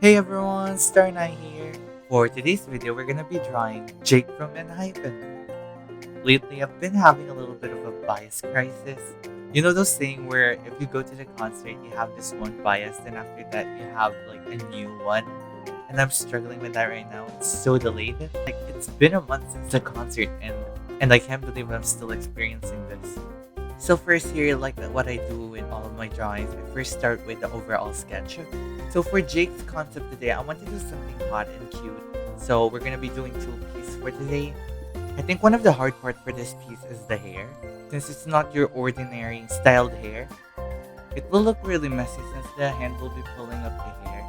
Hey everyone, Starknight here. For today's video, we're gonna be drawing Jake from ENHYPEN. Lately, I've been having a little bit of a bias crisis. You know those things where if you go to the concert, you have this one bias, and after that, you have like a new one. And I'm struggling with that right now. It's so delayed. Like it's been a month since the concert, and I can't believe I'm still experiencing this. So first here, like what I do with all of my drawings, I first start with the overall sketch. So for Jake's concept today, I want to do something hot and cute. So we're gonna be doing two pieces for today. I think one of the hard part for this piece is the hair. Since it's not your ordinary styled hair, it will look really messy since the hand will be pulling up the hair.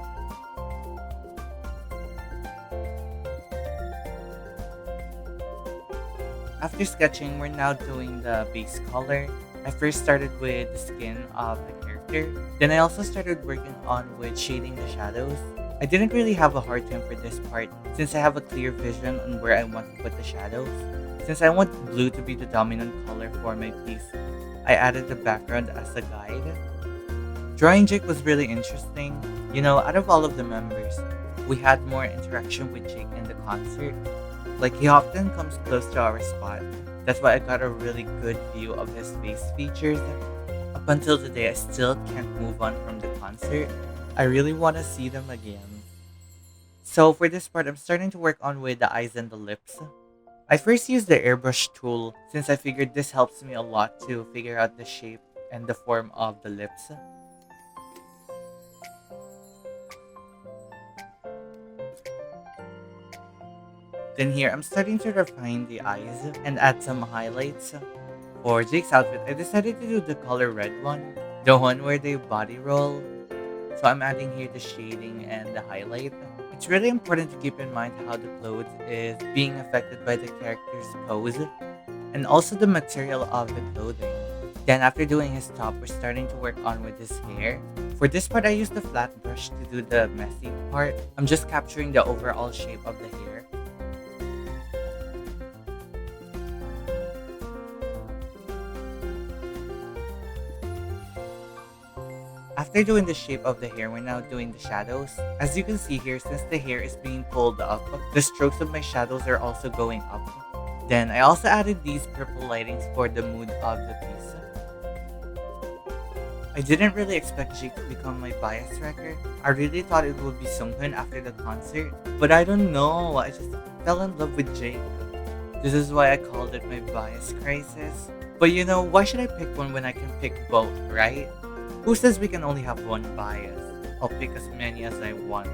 After sketching, we're now doing the base color. I first started with the skin of the character. Then I also started working on with shading the shadows. I didn't really have a hard time for this part since I have a clear vision on where I want to put the shadows. Since I want blue to be the dominant color for my piece, I added the background as a guide. Drawing Jake was really interesting. You know, out of all of the members, we had more interaction with Jake in the concert. Like he often comes close to our spot. That's why I got a really good view of his face features. Up until today, I still can't move on from the concert. I really want to see them again. So for this part, I'm starting to work on with the eyes and the lips. I first used the airbrush tool since I figured this helps me a lot to figure out the shape and the form of the lips. Then here, I'm starting to refine the eyes and add some highlights. For Jake's outfit, I decided to do the color red one, the one where they body roll. So I'm adding here the shading and the highlight. It's really important to keep in mind how the clothes is being affected by the character's pose and also the material of the clothing. Then after doing his top, we're starting to work on with his hair. For this part, I used the flat brush to do the messy part. I'm just capturing the overall shape of the hair. After doing the shape of the hair, we're now doing the shadows. As you can see here, since the hair is being pulled up, the strokes of my shadows are also going up. Then I also added these purple lightings for the mood of the piece. I didn't really expect Jake to become my bias wrecker. I really thought it would be Sunghoon after the concert, but I don't know, I just fell in love with Jake. This is why I called it my bias crisis. But you know, why should I pick one when I can pick both, right? Who says we can only have one bias? I'll pick as many as I want.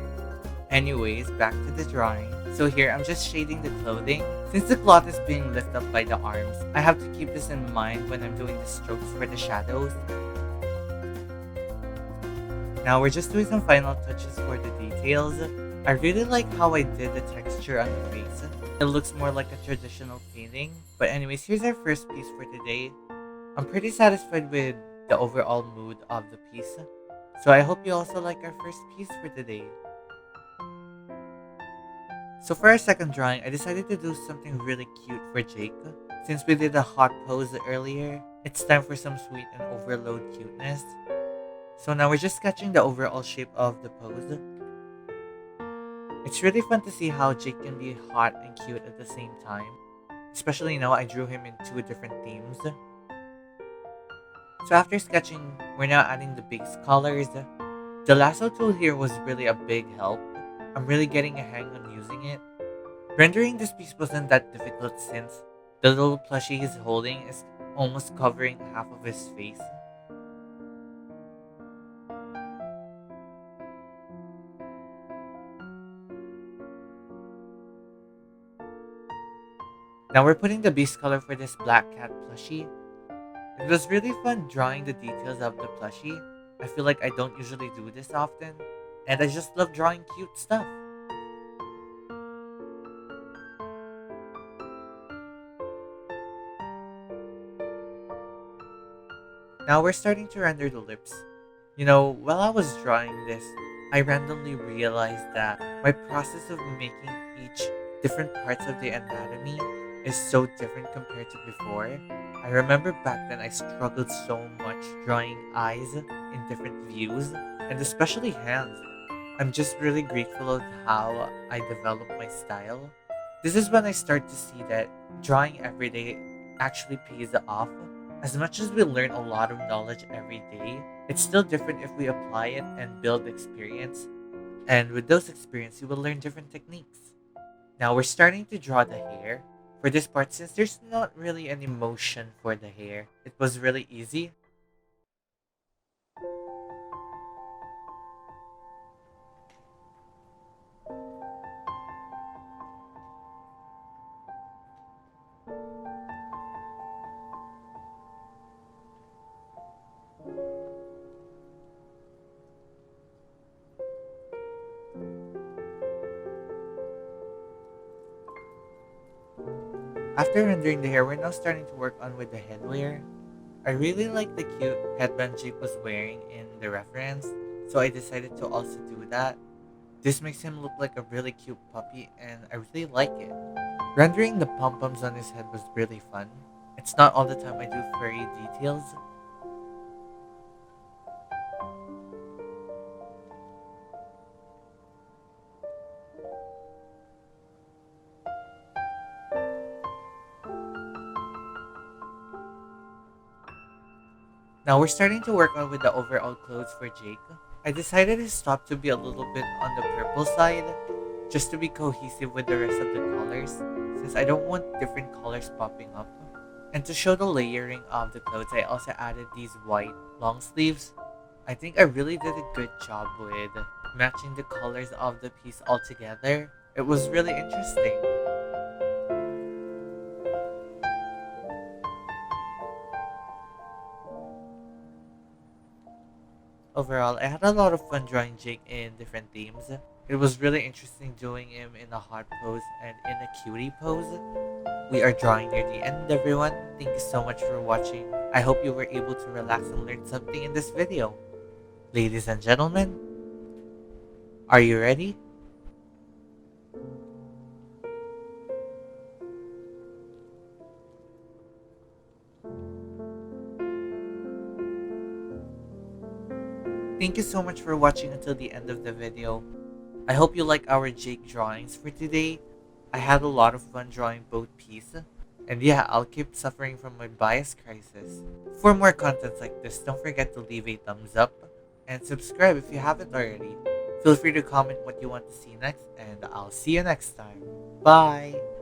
Anyways, back to the drawing. So here, I'm just shading the clothing. Since the cloth is being lifted up by the arms, I have to keep this in mind when I'm doing the strokes for the shadows. Now we're just doing some final touches for the details. I really like how I did the texture on the face. It looks more like a traditional painting. But anyways, here's our first piece for today. I'm pretty satisfied with the overall mood of the piece. So I hope you also like our first piece for today. So for our second drawing, I decided to do something really cute for Jake. Since we did a hot pose earlier, it's time for some sweet and overload cuteness. So now we're just sketching the overall shape of the pose. It's really fun to see how Jake can be hot and cute at the same time. Especially now I drew him in two different themes. So after sketching, we're now adding the base colors. The lasso tool here was really a big help. I'm really getting a hang on using it. Rendering this piece wasn't that difficult since the little plushie he's holding is almost covering half of his face. Now we're putting the base color for this black cat plushie. It was really fun drawing the details of the plushie. I feel like I don't usually do this often, and I just love drawing cute stuff. Now we're starting to render the lips. You know, while I was drawing this, I randomly realized that my process of making each different parts of the anatomy is so different compared to before. I remember back then I struggled so much drawing eyes in different views, and especially hands. I'm just really grateful of how I developed my style. This is when I start to see that drawing every day actually pays off. As much as we learn a lot of knowledge every day, it's still different if we apply it and build experience. And with those experience, you will learn different techniques. Now we're starting to draw the hair. For this part, since there's not really an emotion for the hair, it was really easy. After rendering the hair, we're now starting to work on with the headwear. I really like the cute headband Jake was wearing in the reference, so I decided to also do that. This makes him look like a really cute puppy and I really like it. Rendering the pom-poms on his head was really fun. It's not all the time I do furry details. Now we're starting to work on with the overall clothes for Jake. I decided his top to be a little bit on the purple side, just to be cohesive with the rest of the colors, since I don't want different colors popping up. And to show the layering of the clothes, I also added these white long sleeves. I think I really did a good job with matching the colors of the piece all together. It was really interesting. Overall, I had a lot of fun drawing Jake in different themes. It was really interesting doing him in a hot pose and in a cutie pose. We are drawing near the end, everyone. Thank you so much for watching. I hope you were able to relax and learn something in this video. Ladies and gentlemen, are you ready? Thank you so much for watching until the end of the video. I hope you like our Jake drawings for today. I had a lot of fun drawing both pieces. And yeah, I'll keep suffering from my bias crisis. For more content like this, don't forget to leave a thumbs up and subscribe if you haven't already. Feel free to comment what you want to see next, and I'll see you next time. Bye!